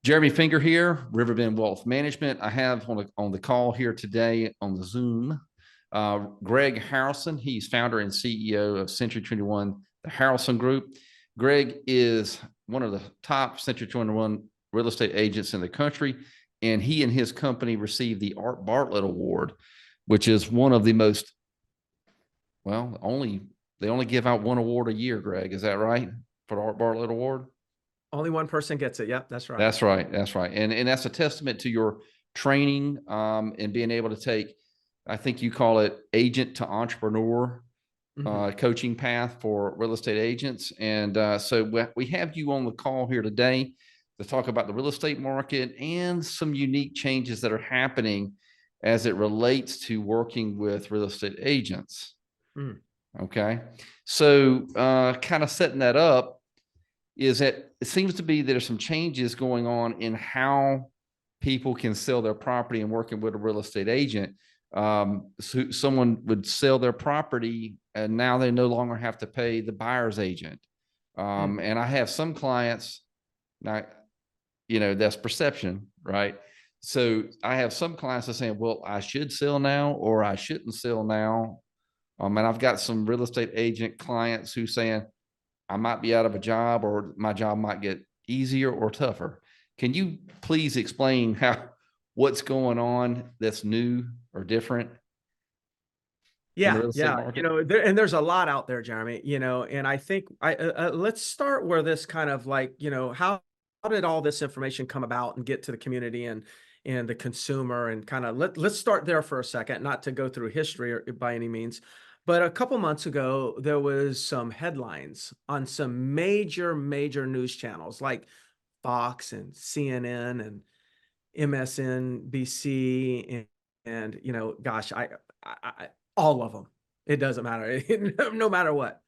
Jeremy Finger here, Riverbend Wealth Management. I have on the call here today on the Zoom, Greg Harrelson. He's founder and CEO of Century 21, the Harrelson Group. Greg is one of the top Century 21 real estate agents in the country, and he and his company received the Art Bartlett Award, which is one of the most, well, they only give out one award a year, Greg. Is that right? For the Art Bartlett Award? Only one person gets it. Yep, that's right. That's right. That's right. And that's a testament to your training and being able to take, I think you call it agent to entrepreneur coaching path for real estate agents. And so we have you on the call here today to talk about the real estate market and some unique changes that are happening as it relates to working with real estate agents. Okay. So kind of setting that up, is that it seems to be that there's some changes going on in how people can sell their property and working with a real estate agent. So someone would sell their property and now they no longer have to pay the buyer's agent. And I have some clients, now, that's perception, right? So I have some clients that are saying, well, I should sell now or I shouldn't sell now. And I've got some real estate agent clients who saying, I might be out of a job or my job might get easier or tougher. Can you please explain what's going on that's new or different? Yeah. And there's a lot out there, Jeremy, and I think let's start where this kind of like, how did all this information come about and get to the community and the consumer, and kind of let's start there for a second, not to go through history by any means. But a couple months ago, there was some headlines on some major news channels like Fox and CNN and MSNBC and gosh, I all of them. It doesn't matter, no matter what.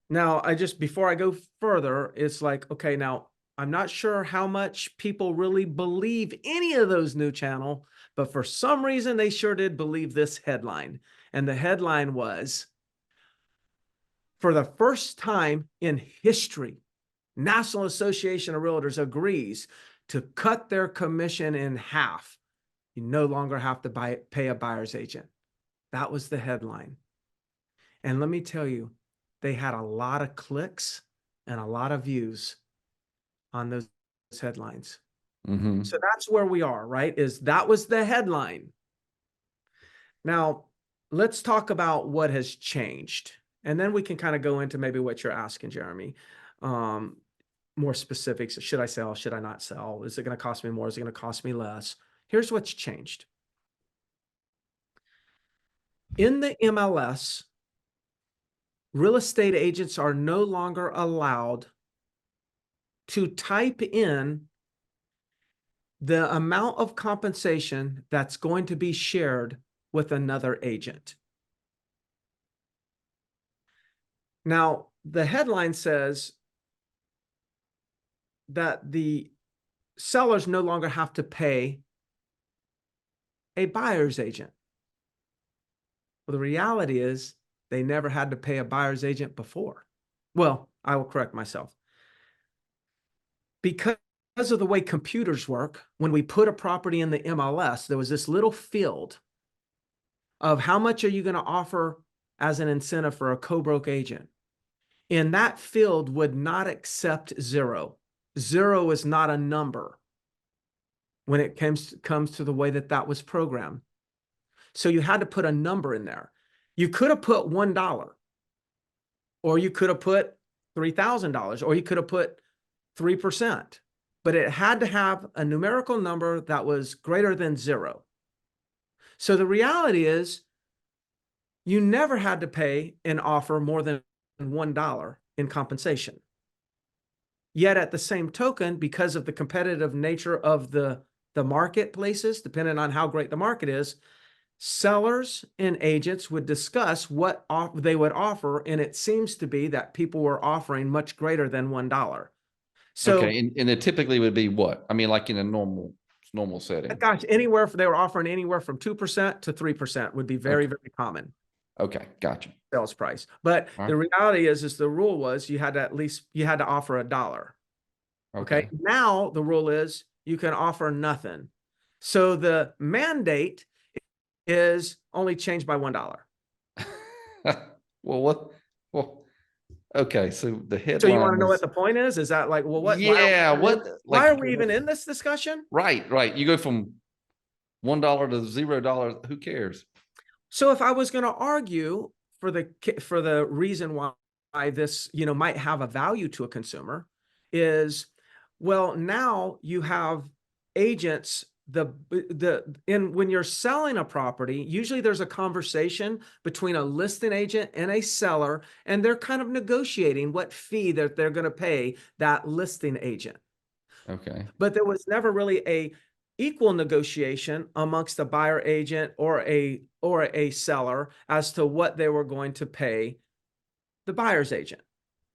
Now, before I go further, it's like, okay, now I'm not sure how much people really believe any of those new channel, but for some reason they sure did believe this headline. And the headline was, for the first time in history, National Association of Realtors agrees to cut their commission in half. You no longer have to pay a buyer's agent. That was the headline. And let me tell you, they had a lot of clicks and a lot of views on those headlines. So that's where we are, right? That was the headline. Now, let's talk about what has changed. And then we can kind of go into maybe what you're asking, Jeremy. More specifics. Should I sell? Should I not sell? Is it going to cost me more? Is it going to cost me less? Here's what's changed. In the MLS, real estate agents are no longer allowed to type in the amount of compensation that's going to be shared with another agent. Now, the headline says that the sellers no longer have to pay a buyer's agent. Well, the reality is they never had to pay a buyer's agent before. Well, I will correct myself. Because of the way computers work, when we put a property in the MLS, there was this little field of how much are you going to offer as an incentive for a co-broke agent. And that field would not accept zero. Zero is not a number when it comes to the way that was programmed. So you had to put a number in there. You could have put $1, or you could have put $3,000, or you could have put 3%, but it had to have a numerical number that was greater than zero. So the reality is you never had to pay and offer more than $1 in compensation. Yet at the same token, because of the competitive nature of the marketplaces, depending on how great the market is, sellers and agents would discuss what they would offer, and it seems to be that people were offering much greater than $1. So, okay, and it typically would be what? I mean, like in a normal setting. Gosh, they were offering anywhere from 2% to 3% would be very common. Okay, gotcha. Sales price. But the reality is the rule was you had to offer $1. Okay. Now the rule is you can offer nothing. So the mandate is only changed by $1. Well, what? Well, okay. So the So you want headline to know what was, the point is? Is that like, well, yeah, what, why like, are we even in this discussion? right, right. You go from $1 to $0. Who cares? So if I was going to argue for the reason why this, might have a value to a consumer is, well, now you have agents, when you're selling a property, usually there's a conversation between a listing agent and a seller, and they're kind of negotiating what fee that they're going to pay that listing agent. Okay. But there was never really a equal negotiation amongst a buyer agent or a seller as to what they were going to pay the buyer's agent.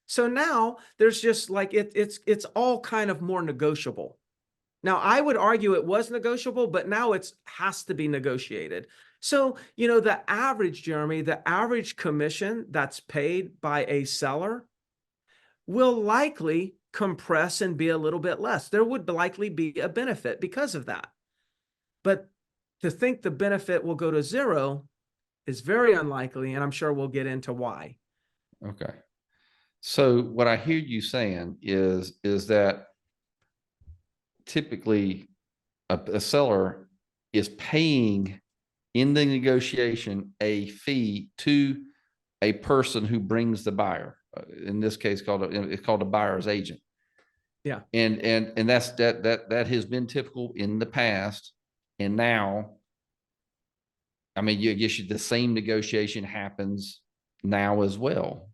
So now there's just like it's all kind of more negotiable. Now I would argue it was negotiable, but now it's has to be negotiated. So, the average, Jeremy, the average commission that's paid by a seller will likely compress and be a little bit less. There would likely be a benefit because of that. But to think the benefit will go to zero is very unlikely, and I'm sure we'll get into why. Okay. So what I hear you saying is that typically a seller is paying in the negotiation a fee to a person who brings the buyer. In this case, it's called a buyer's agent. Yeah. And that has been typical in the past, and now, I mean, I guess the same negotiation happens now as well.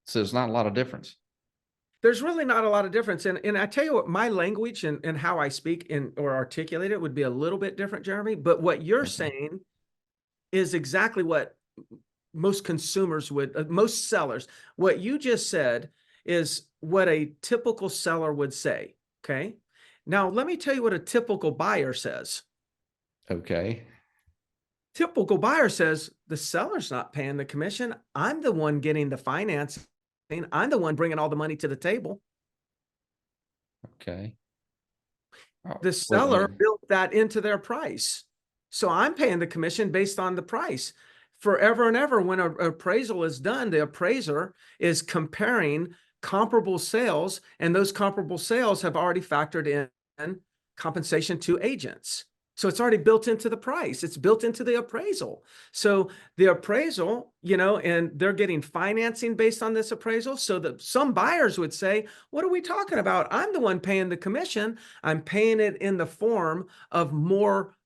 So there's not a lot of difference. There's really not a lot of difference. And I tell you what, my language and how I speak or articulate it would be a little bit different, Jeremy. But what you're saying is exactly what most consumers would, most sellers, what you just said is what a typical seller would say. Okay. Now, let me tell you what a typical buyer says. Okay. Typical buyer says the seller's not paying the commission. I'm the one getting the financing. I'm the one bringing all the money to the table. Okay. The seller built that into their price. So I'm paying the commission based on the price. Forever and ever, when an appraisal is done, the appraiser is comparing comparable sales, and those comparable sales have already factored in compensation to agents. So it's already built into the price. It's built into the appraisal. So the appraisal, and they're getting financing based on this appraisal. So that some buyers would say, what are we talking about? I'm the one paying the commission. I'm paying it in the form of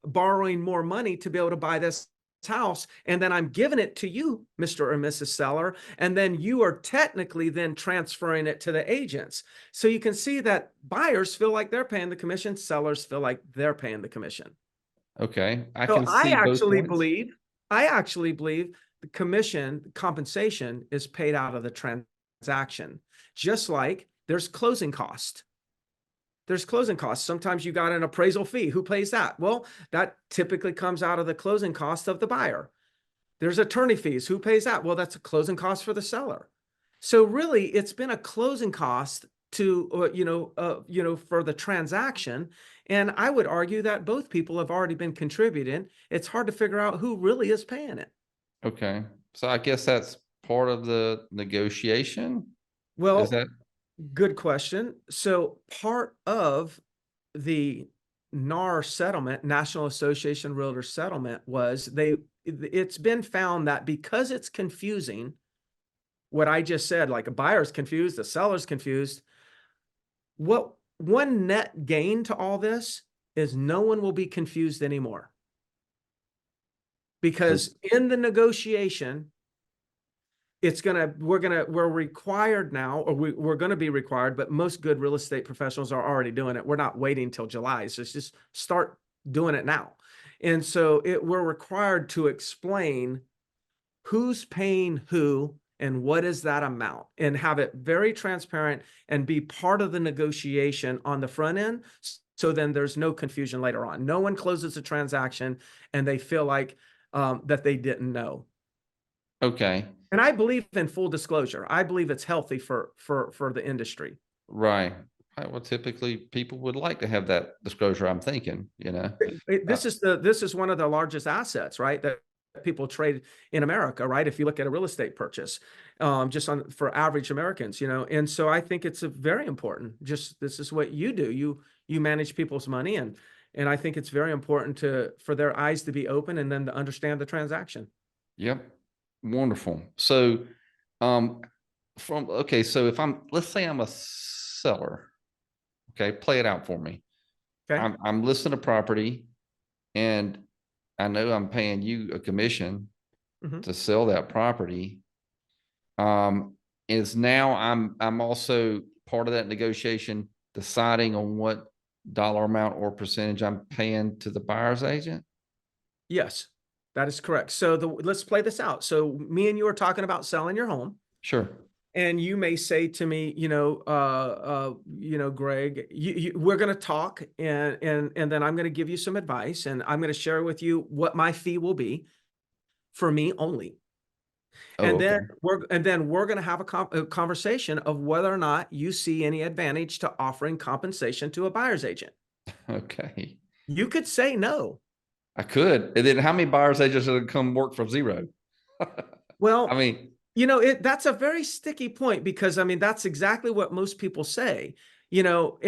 borrowing more money to be able to buy this house. And then I'm giving it to you, Mr. or Mrs. Seller. And then you are technically then transferring it to the agents. So you can see that buyers feel like they're paying the commission. Sellers feel like they're paying the commission. Okay. I So can see both points. I actually believe the compensation is paid out of the transaction, just like there's closing cost. There's closing costs. Sometimes you got an appraisal fee. Who pays that? Well, that typically comes out of the closing cost of the buyer. There's attorney fees. Who pays that? Well, that's a closing cost for the seller. So really, it's been a closing cost to for the transaction. And I would argue that both people have already been contributing. It's hard to figure out who really is paying it. Okay. So I guess that's part of the negotiation. Well, Is that good question. So part of the NAR settlement, National Association of Realtors settlement, was it's been found that because it's confusing, what I just said, like a buyer's confused, the seller's confused, what one net gain to all this is no one will be confused anymore. Because in the negotiation, we're required now, or we're going to be required, but most good real estate professionals are already doing it. We're not waiting till July. So it's just start doing it now. And so we're required to explain who's paying who and what is that amount, and have it very transparent and be part of the negotiation on the front end. So then there's no confusion later on. No one closes a transaction and they feel like that they didn't know. okay? And I believe in full disclosure. I believe it's healthy for the industry. Right. Right, well, typically people would like to have that disclosure, I'm thinking, you know. This is one of the largest assets, right? That people trade in America, right? If you look at a real estate purchase, just on for average Americans, and so I think it's a very important. Just this is what you do. You manage people's money, and I think it's very important for their eyes to be open and then to understand the transaction. Yep. Wonderful. So, um, so if let's say I'm a seller, okay, play it out for me. Okay. I'm listing a property and I know I'm paying you a commission Mhm. to sell that property. Is now I'm also part of that negotiation deciding on what dollar amount or percentage I'm paying to the buyer's agent? Yes, that is correct. So let's play this out. So me and you are talking about selling your home. Sure. And you may say to me, Greg, we're going to talk, and then I'm going to give you some advice, and I'm going to share with you what my fee will be for me only. Oh, And then okay. we're going to have a conversation of whether or not you see any advantage to offering compensation to a buyer's agent. Okay. You could say no. I could. And then how many buyers agents would come work for zero? I Well, mean, that's a very sticky point, because I mean that's exactly what most people say, but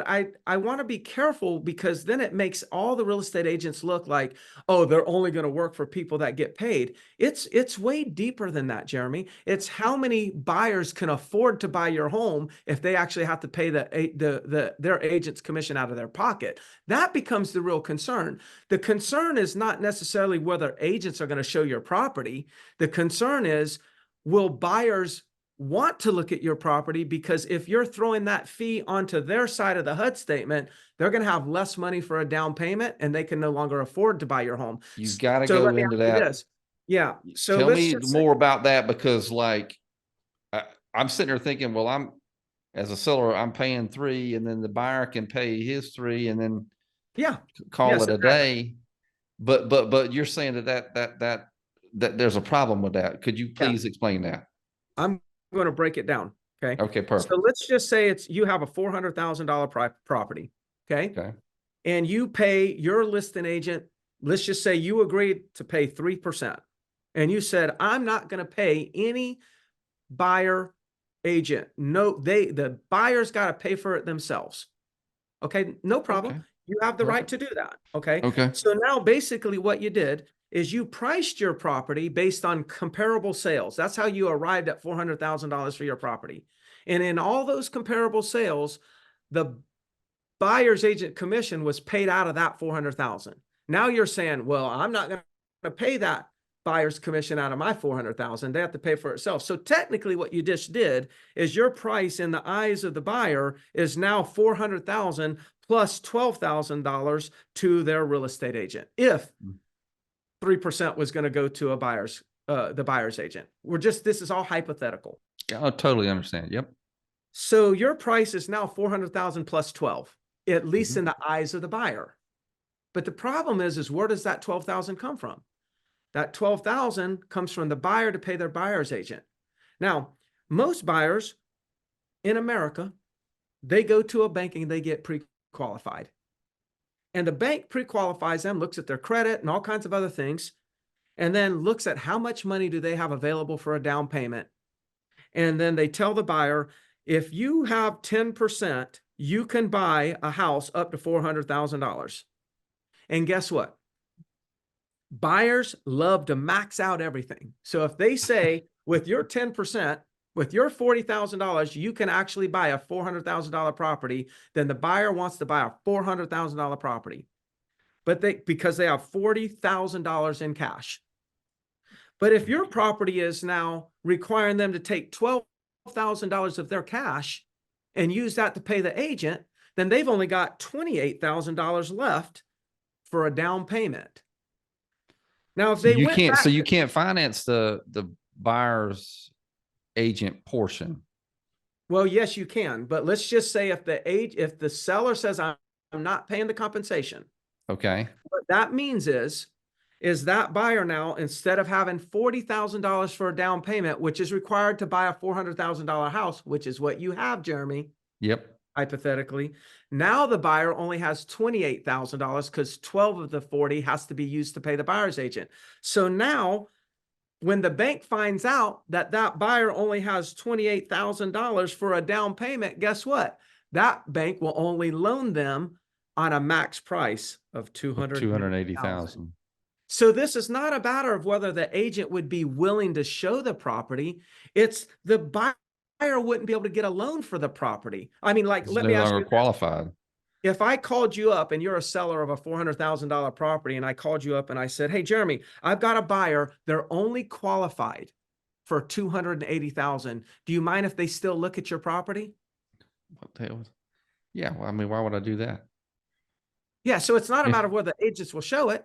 I want to be careful, because then it makes all the real estate agents look like, oh, they're only going to work for people that get paid. It's way deeper than that, Jeremy. It's how many buyers can afford to buy your home if they actually have to pay their agent's commission out of their pocket. That becomes the real concern. The concern is not necessarily whether agents are going to show your property. The concern is, will buyers want to look at your property? Because if you're throwing that fee onto their side of the HUD statement, they're going to have less money for a down payment, and they can no longer afford to buy your home. you've got to So go let me into ask you that. this. Yeah. So Tell let's me just say, more about that, because like I'm sitting there thinking, well, as a seller, I'm paying 3, and then the buyer can pay his 3, and then yeah, call yes, it a exactly. day. But you're saying that there's a problem with that. Could you Yeah. please explain that? I'm going to break it down. Okay. Okay, So perfect. let's just say you have a $400,000 property. Okay. Okay. And you pay your listing agent, let's just say you agreed to pay 3%. And you said, I'm not going to pay any buyer agent. No, the buyer's got to pay for it themselves. Okay, no problem. Okay. You have the right Perfect. to do that. Okay. Okay. So now basically what you did is you priced your property based on comparable sales. That's how you arrived at $400,000 for your property. And in all those comparable sales, the buyer's agent commission was paid out of that 400,000. Now you're saying, well, I'm not going to pay that buyer's commission out of my 400,000. They have to pay for itself. So technically what you just did is your price in the eyes of the buyer is now 400,000 plus $12,000 to their real estate agent. If 3% was going to go to the buyer's agent. This is all hypothetical. I totally understand. Yep. So your price is now 400,000 plus 12, at least Mhm. in the eyes of the buyer. But the problem is where does that 12,000 come from? That 12,000 comes from the buyer to pay their buyer's agent. Now, most buyers in America, they go to a bank and they get pre-qualified. And the bank pre-qualifies them, looks at their credit and all kinds of other things, and then looks at how much money do they have available for a down payment. And then they tell the buyer, if you have 10%, you can buy a house up to $400,000. And guess what? Buyers love to max out everything. So if they say with your 10%, with your $40,000, you can actually buy a $400,000 property, then the buyer wants to buy a $400,000 property. But because they have $40,000 in cash. But if your property is now requiring them to take $12,000 of their cash and use that to pay the agent, then they've only got $28,000 left for a down payment. Now, if So they you went can't, back, so you can't finance the buyer's agent portion. well, yes, you can. But let's just say if the seller says, I'm not paying the compensation, Okay. what that means is that buyer now, instead of having $40,000 for a down payment, which is required to buy a $400,000 house, which is what you have, Jeremy, Yep. hypothetically. Now the buyer only has $28,000 because 12 of the 40 has to be used to pay the buyer's agent. So now when the bank finds out that that buyer only has $28,000 for a down payment, guess what? That bank will only loan them on a max price of $280,000. 280,000. So this is not a matter of whether the agent would be willing to show the property. It's the buyer wouldn't be able to get a loan for the property. I mean, like, It's let no me ask longer you this. qualified. If I called you up and you're a seller of a $400,000 property, and I called you up and I said, hey, Jeremy, I've got a buyer. They're only qualified for $280,000. Do you mind if they still look at your property? What the hell? Yeah. Well, I mean, why would I do that? Yeah. So it's not a Yeah. matter of whether agents will show it.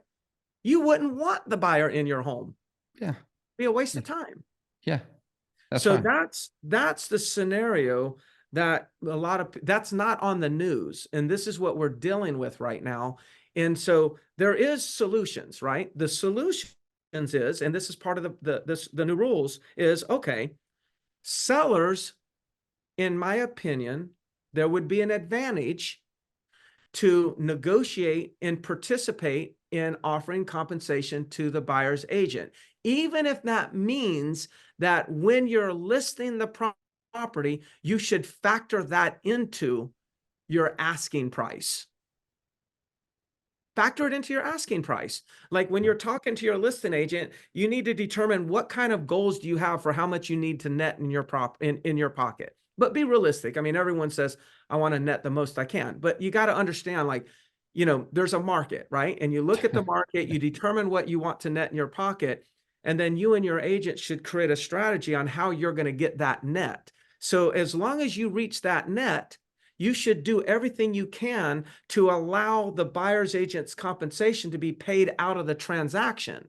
You wouldn't want the buyer in your home. Yeah. It'd be a waste of time. Yeah. That's So fine. that's the scenario that that's not on the news. And this is what we're dealing with right now. And so there is solutions, right? The solutions is, and this is part of the new rules is, okay, sellers, in my opinion, there would be an advantage to negotiate and participate in offering compensation to the buyer's agent, even if that means that when you're listing the property, you should factor that into your asking price. Factor it into your asking price. Like when you're talking to your listing agent, you need to determine what kind of goals do you have for how much you need to net in your in your pocket. But be realistic. I mean, everyone says, I want to net the most I can. But you got to understand, like, you know, there's a market, right? And you look at the market, you determine what you want to net in your pocket, and then you and your agent should create a strategy on how you're going to get that net. So as long as you reach that net, you should do everything you can to allow the buyer's agent's compensation to be paid out of the transaction.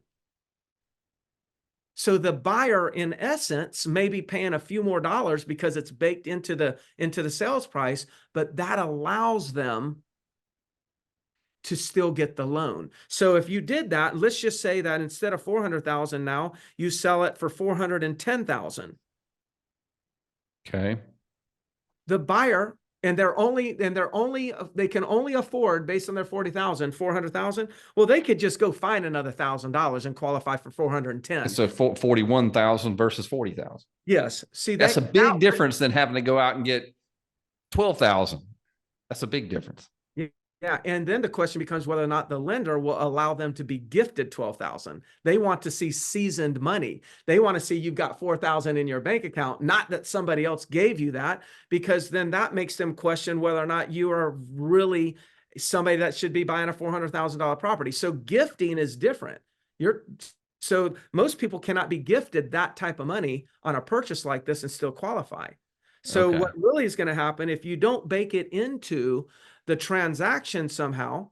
So the buyer, in essence, may be paying a few more dollars because it's baked into the sales price, but that allows them to still get the loan. So if you did that, let's just say that instead of 400,000 now, you sell it for 410,000. Okay. The buyer, and they can only afford, based on their 40,000, 400,000. Well, they could just go find another $1,000 and qualify for 410. So 41,000 versus 40,000. Yes. See, That's a big difference than having to go out and get 12,000. That's a big difference. Yeah. And then the question becomes whether or not the lender will allow them to be gifted 12,000. They want to see seasoned money. They want to see you've got 4,000 in your bank account, not that somebody else gave you that, because then that makes them question whether or not you are really somebody that should be buying a $400,000 property. So gifting is different. So most people cannot be gifted that type of money on a purchase like this and still qualify. So what really is going to happen if you don't bake it into the transaction somehow,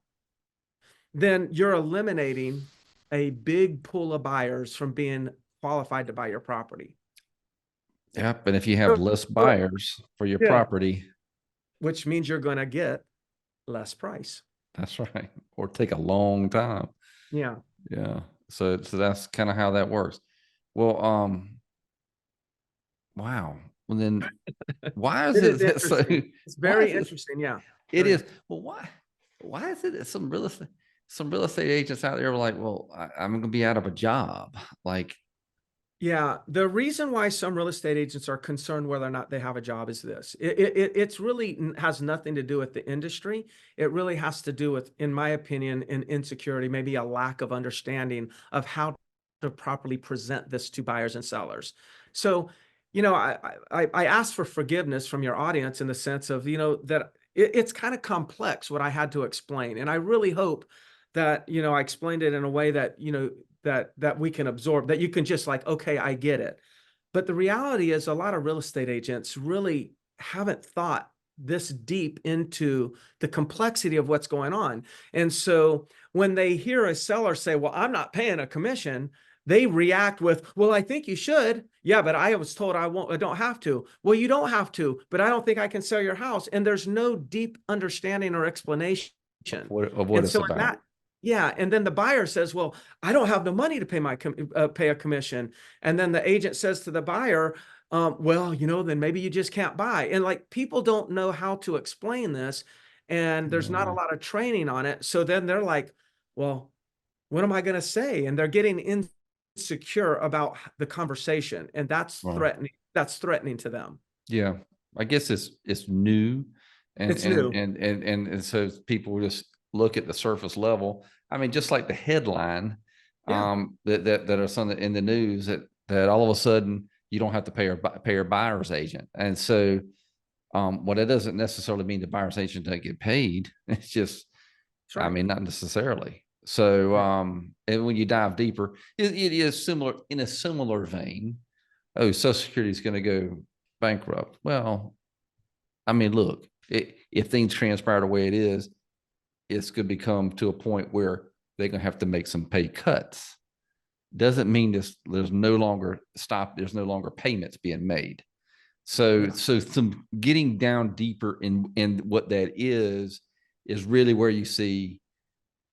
then you're eliminating a big pool of buyers from being qualified to buy your property. Yep. And if you have less buyers for your property, which means you're going to get less price. That's right. Or take a long time. Yeah. Yeah. So that's kind of how that works. Well, wow. Well, then why is it interesting. It's very interesting. Yeah. It is. Well, why is it that some real estate agents out there are like, well, I'm going to be out of a job. Like, yeah, the reason why some real estate agents are concerned whether or not they have a job is this. It's really has nothing to do with the industry. It really has to do with, in my opinion, an insecurity, maybe a lack of understanding of how to properly present this to buyers and sellers. So, you know, I asked for forgiveness from your audience in the sense of, you know, that it's kind of complex what I had to explain. And I really hope that, you know, I explained it in a way that, you know, that we can absorb, that you can just like, okay, I get it. But the reality is a lot of real estate agents really haven't thought this deep into the complexity of what's going on. And so when they hear a seller say, well, I'm not paying a commission, they react with, well, I think you should. Yeah, but I was told I don't have to. Well, you don't have to, but I don't think I can sell your house. And there's no deep understanding or explanation of what it's about. Yeah. And then the buyer says, well, I don't have the money to pay pay a commission. And then the agent says to the buyer, Well, then maybe you just can't buy. And like people don't know how to explain this, and there's not a Yeah. lot of training on it. So then they're like, well, what am I going to say? And they're getting insecure about the conversation, and that's Right. threatening. That's threatening to them. Yeah. I guess it's new, It's new. and so people just look at the surface level. I mean, just like the headline, Yeah. that are some in the news that all of a sudden you don't have to pay your buyer's agent. And so, well, that doesn't necessarily mean the buyer's agent doesn't get paid. It's just, That's I right. mean, not necessarily. So, Right. and when you dive deeper, it is similar in a similar vein. Oh, Social Security is going to go bankrupt. Well, I mean, look, if things transpire the way it is, it's going to become to a point where they're going to have to make some pay cuts. Doesn't mean there's no longer there's no longer payments being made. So Yeah. some getting down deeper in what that is really where you see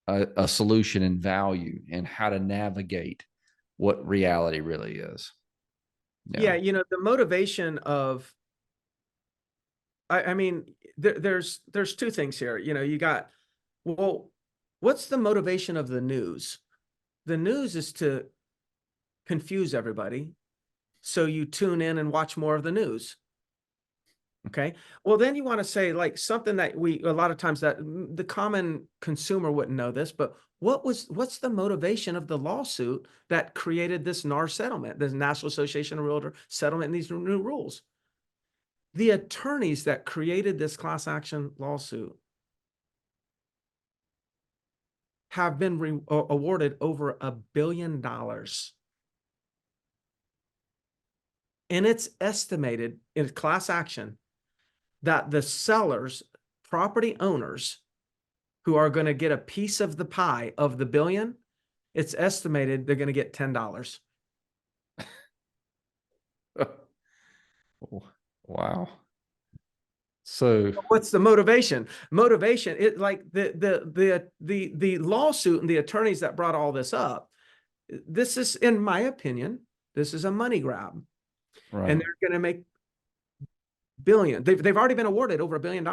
a solution and value and how to navigate what reality really is. Yeah. Yeah. The motivation of, I mean, there's two things here. You got, well, what's the motivation of the news? The news is to confuse everybody, so you tune in and watch more of the news. Okay. Well, then you want to say like something that a lot of times that the common consumer wouldn't know this, but what's the motivation of the lawsuit that created this NAR settlement, the National Association of Realtor settlement, and these new rules? The attorneys that created this class action lawsuit have been awarded over $1 billion. And it's estimated in class action that the sellers, property owners who are going to get a piece of the pie of the billion, it's estimated they're going to get $10. Wow. So What's the motivation? Motivation, it like the lawsuit and the attorneys that brought all this up. This is, in my opinion, this is a money grab. right. And they're going to make billion. They've already been awarded over $1 billion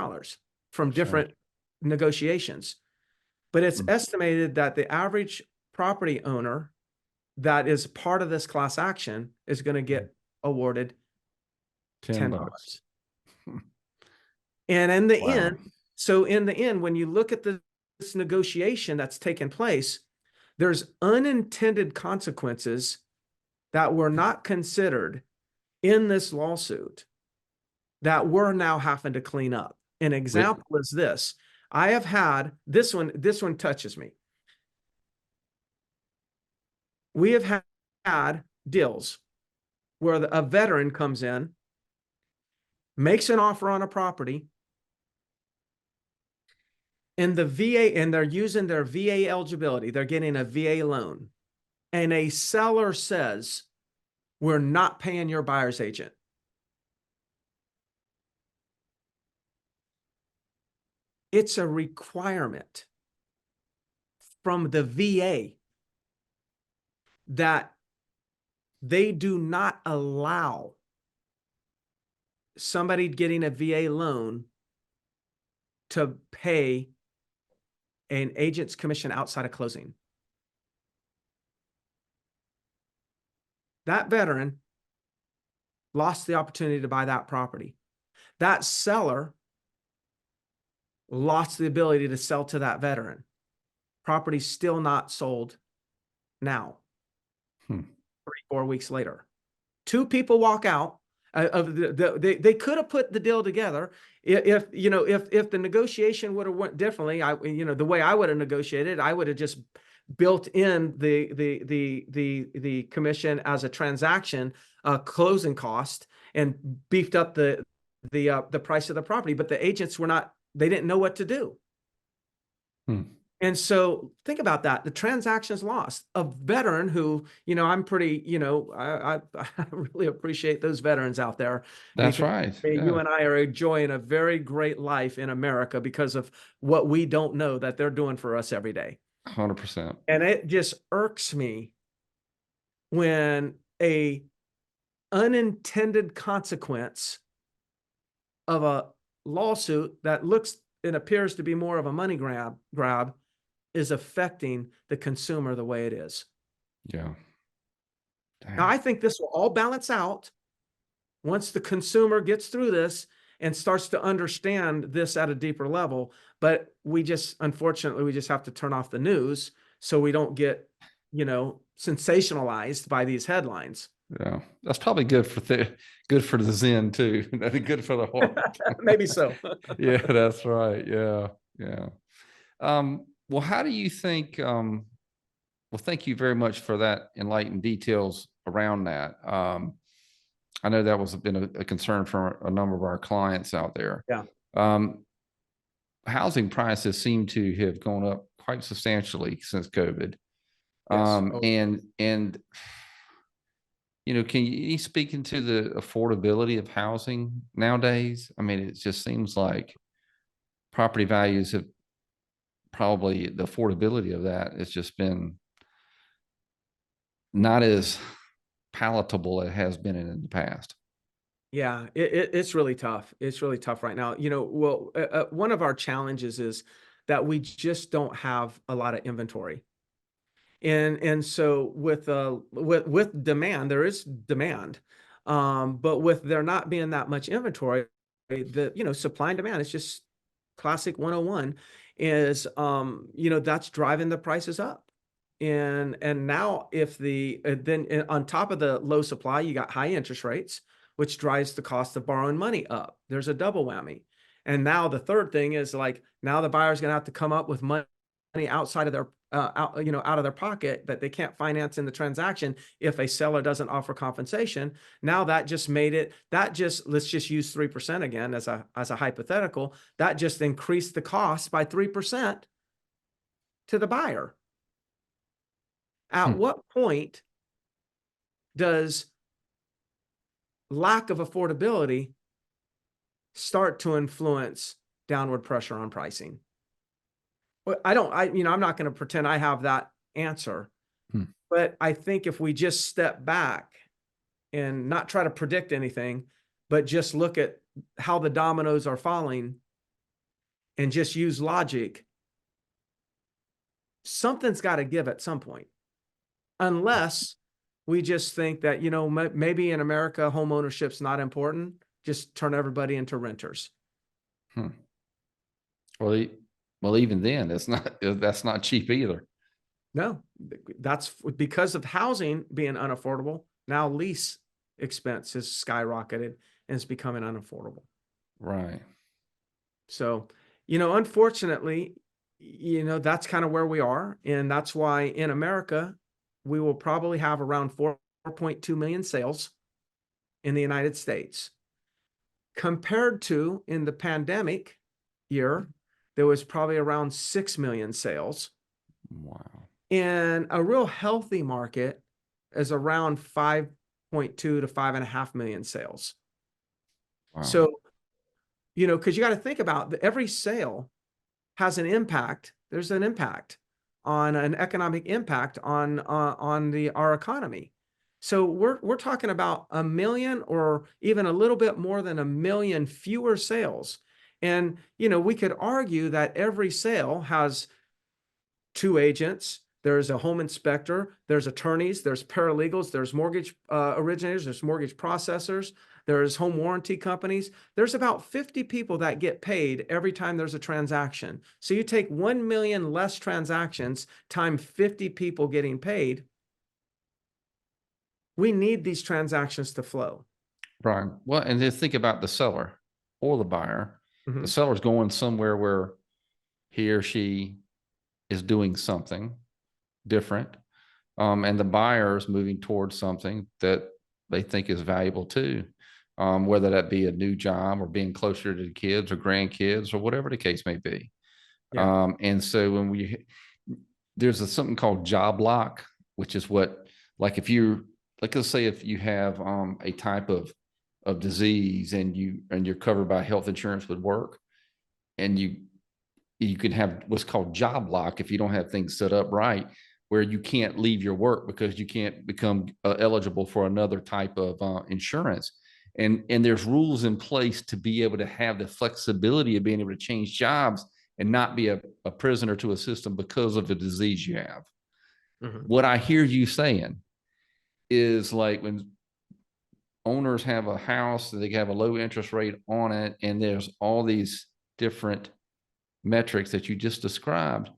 from Sure. different negotiations. But it's Mm. estimated that the average property owner that is part of this class action is going to get awarded $10. $10. And in the Wow. end, so in the end, when you look at this negotiation that's taken place, there's unintended consequences that were not considered in this lawsuit that we're now having to clean up. An example is this. I have had this one touches me. We have had deals where a veteran comes in, makes an offer on a property, and the VA, and they're using their VA eligibility. They're getting a VA loan. And a seller says, we're not paying your buyer's agent. It's a requirement from the VA that they do not allow somebody getting a VA loan to pay an agent's commission outside of closing. That veteran lost the opportunity to buy that property. That seller lost the ability to sell to that veteran. Property's still not sold now, 3-4 weeks later. Two people walk out of they could have put the deal together if the negotiation would have went differently. The way I would have negotiated, I would have just built in the commission as a transaction closing cost and beefed up the price of the property. But the agents they didn't know what to do. And so think about that. The transaction's lost. A veteran who, I'm pretty, I really appreciate those veterans out there. That's Because right. you Yeah. and I are enjoying a very great life in America because of what we don't know that they're doing for us every day. 100%. And it just irks me when a unintended consequence of a lawsuit that looks and appears to be more of a money grab is affecting the consumer the way it is. Yeah. Now, Dang. I think this will all balance out once the consumer gets through this and starts to understand this at a deeper level. But unfortunately, we just have to turn off the news so we don't get, sensationalized by these headlines. Yeah. That's probably good for the Zen too. That's good for the heart. Maybe so. Yeah, that's right. Yeah. Yeah. Well, how do you think, well, thank you very much for that enlightened details around that. I know that was been a concern for a number of our clients out there. Yeah. Um, Housing prices seem to have gone up quite substantially since COVID. Yes. And can you speak into the affordability of housing nowadays? I mean, it just seems like property values have probably, the affordability of that has just been not as palatable as it has been in the past. Yeah, it's really tough. It's really tough right now. One of our challenges is that we just don't have a lot of inventory. And so with demand, there is demand. But with there not being that much inventory, supply and demand is just classic 101 is that's driving the prices up. And now if on top of the low supply, you got high interest rates, which drives the cost of borrowing money up. There's a double whammy. And now the third thing is now the buyer's going to have to come up with money outside of their out of their pocket that they can't finance in the transaction if a seller doesn't offer compensation. Now that just let's just use 3% again as a hypothetical. That just increased the cost by 3% to the buyer. At what point does lack of affordability start to influence downward pressure on pricing? Well, I'm not going to pretend I have that answer, but I think if we just step back and not try to predict anything, but just look at how the dominoes are falling and just use logic, something's got to give at some point. Unless we just think that, maybe in America, home ownership's not important, just turn everybody into renters. Well, even then, that's not cheap either. No, that's because of housing being unaffordable. Now lease expense has skyrocketed and it's becoming unaffordable. Right. So, unfortunately, that's kind of where we are. And that's why in America, we will probably have around 4.2 million sales in the United States. Compared to in the pandemic year, there was probably around 6 million sales. Wow. And a real healthy market is around 5.2 to 5.5 million sales. Wow. So, because you got to think about every sale has an impact. There's an impact on an economic impact on our economy. So we're talking about 1 million or even a little bit more than 1 million fewer sales. And, we could argue that every sale has 2 agents. There's a home inspector, there's attorneys, there's paralegals, there's mortgage originators, there's mortgage processors, there's home warranty companies. There's about 50 people that get paid every time there's a transaction. So you take 1 million less transactions times 50 people getting paid. We need these transactions to flow. Right. Well, and then think about the seller or the buyer. Mm-hmm. The seller's going somewhere where he or she is doing something different. And the buyer is moving towards something that they think is valuable too. Whether that be a new job or being closer to the kids or grandkids or whatever the case may be. Yeah. And so when there's something called job lock, which is what, let's say if you have a type of disease and you're covered by health insurance with work, and you can have what's called job lock if you don't have things set up right, where you can't leave your work because you can't become eligible for another type of insurance. And there's rules in place to be able to have the flexibility of being able to change jobs and not be a prisoner to a system because of the disease you have. What I hear you saying is like when owners have a house, they have a low interest rate on it, and there's all these different metrics that you just described.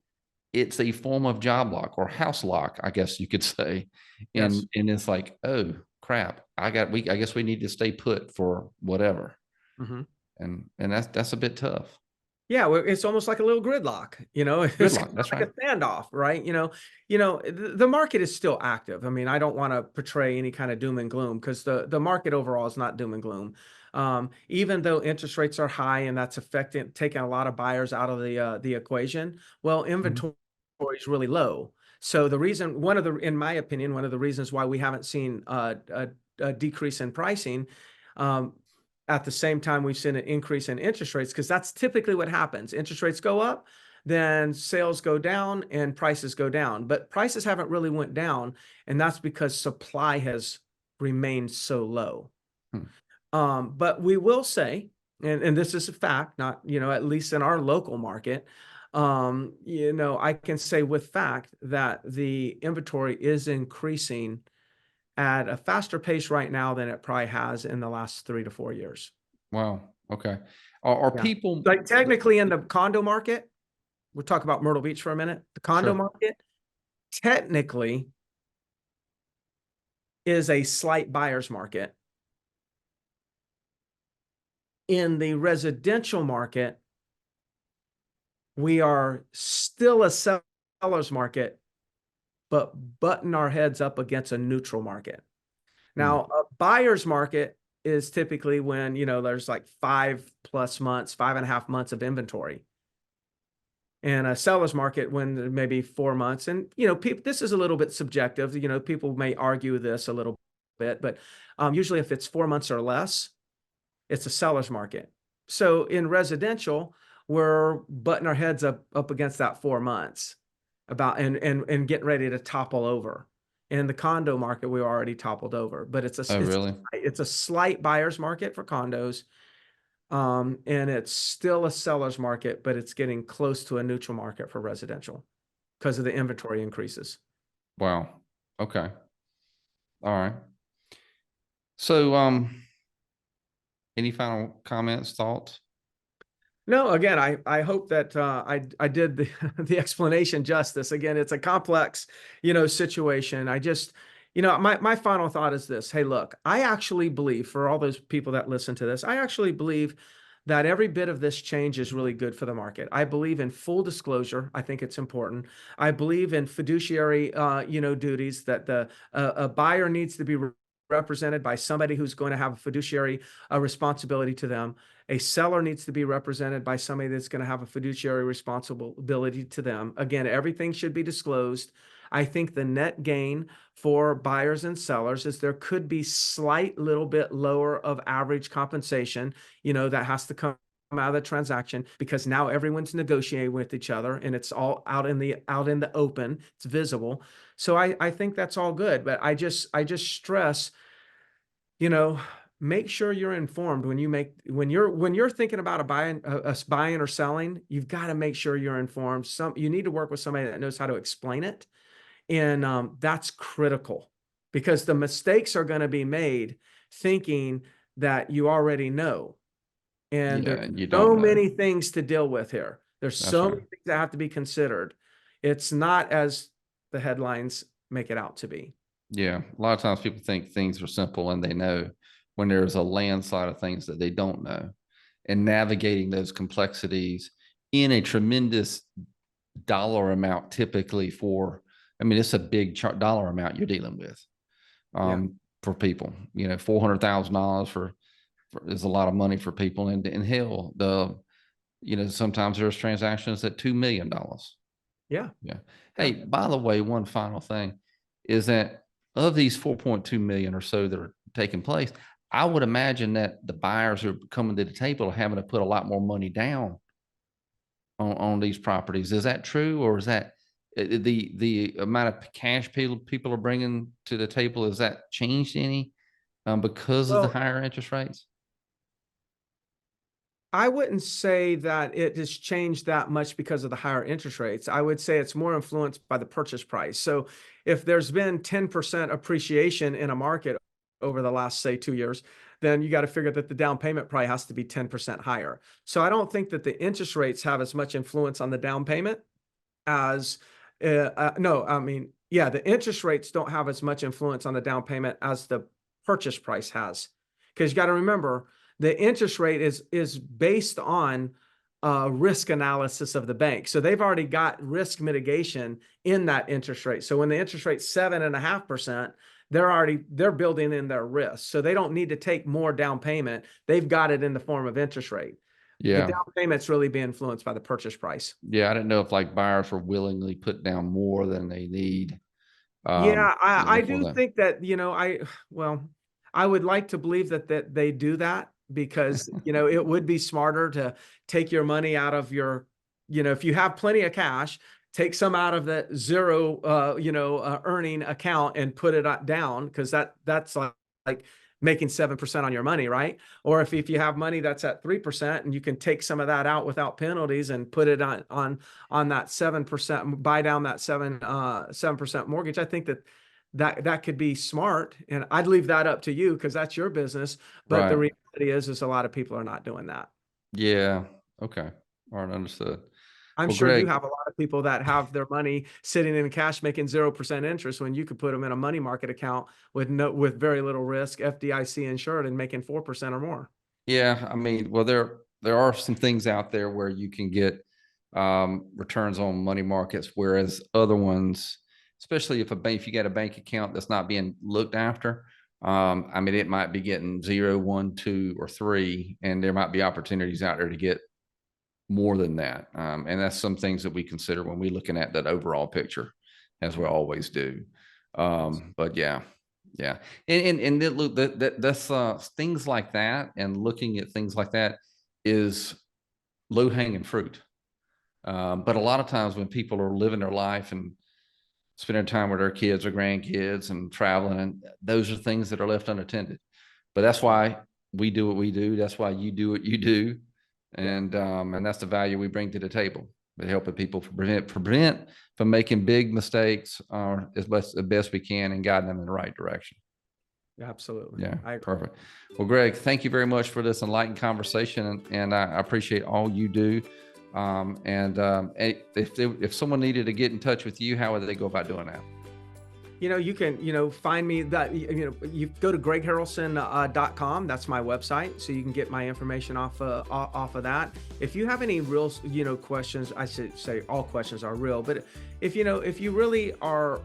It's a form of job lock or house lock, I guess you could say. Yes. And it's like, oh crap, I guess we need to stay put for whatever. And that's a bit tough. Yeah, well, it's almost like a little gridlock, it's Gridlock, kind of that's like right. a standoff, right? The market is still active. I mean, I don't want to portray any kind of doom and gloom because the market overall is not doom and gloom. Even though interest rates are high and that's taking a lot of buyers out of the equation, well, inventory is really low. So in my opinion, one of the reasons why we haven't seen a decrease in pricing, at the same time, we've seen an increase in interest rates because that's typically what happens. Interest rates go up, then sales go down and prices go down. But prices haven't really went down, and that's because supply has remained so low. But we will say, and this is a fact, not, at least in our local market, I can say with fact that the inventory is increasing at a faster pace right now than it probably has in the last 3 to 4 years. Wow. Okay. Are Yeah. people Like technically in the condo market, we'll talk about Myrtle Beach for a minute. The condo sure. market technically is a slight buyer's market. In the residential market, we are still a seller's market, but button our heads up against a neutral market. Now, a buyer's market is typically when, there's like 5+ months, 5.5 months of inventory. And a seller's market when maybe 4 months. And, this is a little bit subjective. People may argue this a little bit, but usually if it's 4 months or less, it's a seller's market. So in residential, we're butting our heads up against that 4 months and getting ready to topple over. In the condo market, we already toppled over, but it's a slight buyer's market for condos. And it's still a seller's market, but it's getting close to a neutral market for residential because of the inventory increases. Wow. Okay. All right. So, any final comments, thoughts? No, again, I hope that I did the explanation justice. Again, it's a complex, situation. I just, my final thought is this. Hey, look, I actually believe, for all those people that listen to this, I actually believe that every bit of this change is really good for the market. I believe in full disclosure. I think it's important. I believe in fiduciary, duties that a buyer needs to be represented by somebody who's going to have a fiduciary responsibility to them. A seller needs to be represented by somebody that's going to have a fiduciary responsibility to them. Again, everything should be disclosed. I think the net gain for buyers and sellers is there could be slight little bit lower of average compensation, that has to come out of the transaction because now everyone's negotiating with each other and it's all out in the open. It's visible. So I think that's all good. But I just stress, make sure you're informed when you're thinking about buying or selling. You've got to make sure you're informed. You need to work with somebody that knows how to explain it, and that's critical because the mistakes are going to be made thinking that you already know, and Yeah, there's you so don't know. many things to deal with here. There's That's so right. many things that have to be considered. It's not as the headlines make it out to be. Yeah. A lot of times people think things are simple and they know when there's a landslide of things that they don't know. And navigating those complexities in a tremendous dollar amount, typically it's a big dollar amount you're dealing with Yeah. for people. $400,000 is a lot of money for people. And hell, sometimes there's transactions at $2 million. Yeah. Yeah. Yeah. Hey, by the way, one final thing is that of these 4.2 million or so that are taking place, I would imagine that the buyers who are coming to the table are having to put a lot more money down on these properties. Is that true, or is that the amount of cash people are bringing to the table, has that changed any because of the Well, higher interest rates? I wouldn't say that it has changed that much because of the higher interest rates. I would say it's more influenced by the purchase price. So if there's been 10% appreciation in a market over the last, say, 2 years, then you got to figure that the down payment probably has to be 10% higher. So I don't think that the interest rates have as much influence on the down payment as, no, I mean, yeah, the interest rates don't have as much influence on the down payment as the purchase price has. Because you got to remember, the interest rate is based on risk analysis of the bank. So they've already got risk mitigation in that interest rate. So when the interest rate's 7.5%, they're building in their risk. So they don't need to take more down payment. They've got it in the form of interest rate. The Yeah. down payment's really being influenced by the purchase price. Yeah. I didn't know if like buyers were willingly put down more than they need. Yeah, I Before do that. think that, well, I would like to believe that they do that because, it would be smarter to take your money out of your, if you have plenty of cash, take some out of the zero, earning account and put it down, because that's like making 7% on your money, right? Or if you have money that's at 3% and you can take some of that out without penalties and put it on that 7%, buy down that 7% mortgage. I think that could be smart, and I'd leave that up to you because that's your business. But the Right. reality is a lot of people are not doing that. Yeah. Okay. All right. Understood. I'm Well, sure you Greg, have a lot of people that have their money sitting in cash making 0% interest when you could put them in a money market account with very little risk, FDIC insured, and making 4% or more. yeah, I mean, well, there are some things out there where you can get returns on money markets, whereas other ones, especially if you got a bank account that's not being looked after, I mean, it might be getting 0, 1, 2, or 3, and there might be opportunities out there to get more than that. And that's some things that we consider when we're looking at that overall picture, as we always do. But yeah, yeah. And look, that's things like that, and looking at things like that is low hanging fruit. But a lot of times when people are living their life and spending time with their kids or grandkids and traveling, and those are things that are left unattended. But that's why we do what we do. That's why you do what you do, Yeah, and that's the value we bring to the table. But helping people prevent from making big mistakes as best we can, and guiding them in the right direction. absolutely. Yeah, I agree. perfect. Well, Greg, thank you very much for this enlightened conversation, and I appreciate all you do. If someone needed to get in touch with you, how would they go about doing that? You can, find me that, you go to gregharrelson.com. That's my website. So you can get my information off of that. If you have any real, questions, I should say all questions are real, but if you really are,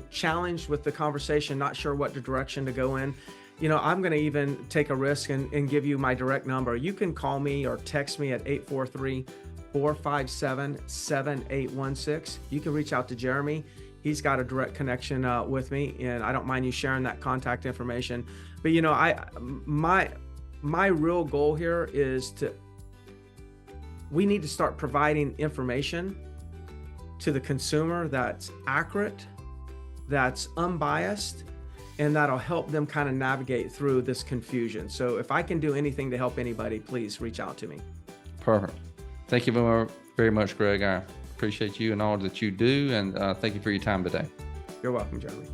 challenged with the conversation, not sure what direction to go in, I'm going to even take a risk and give you my direct number. You can call me or text me at 843-457-7816. You can reach out to Jeremy. He's got a direct connection with me, and I don't mind you sharing that contact information. But my real goal here is we need to start providing information to the consumer that's accurate, that's unbiased, and that'll help them kind of navigate through this confusion. So if I can do anything to help anybody, please reach out to me. Perfect. Thank you very much, Greg. I appreciate you and all that you do, and thank you for your time today. You're welcome, Jeremy.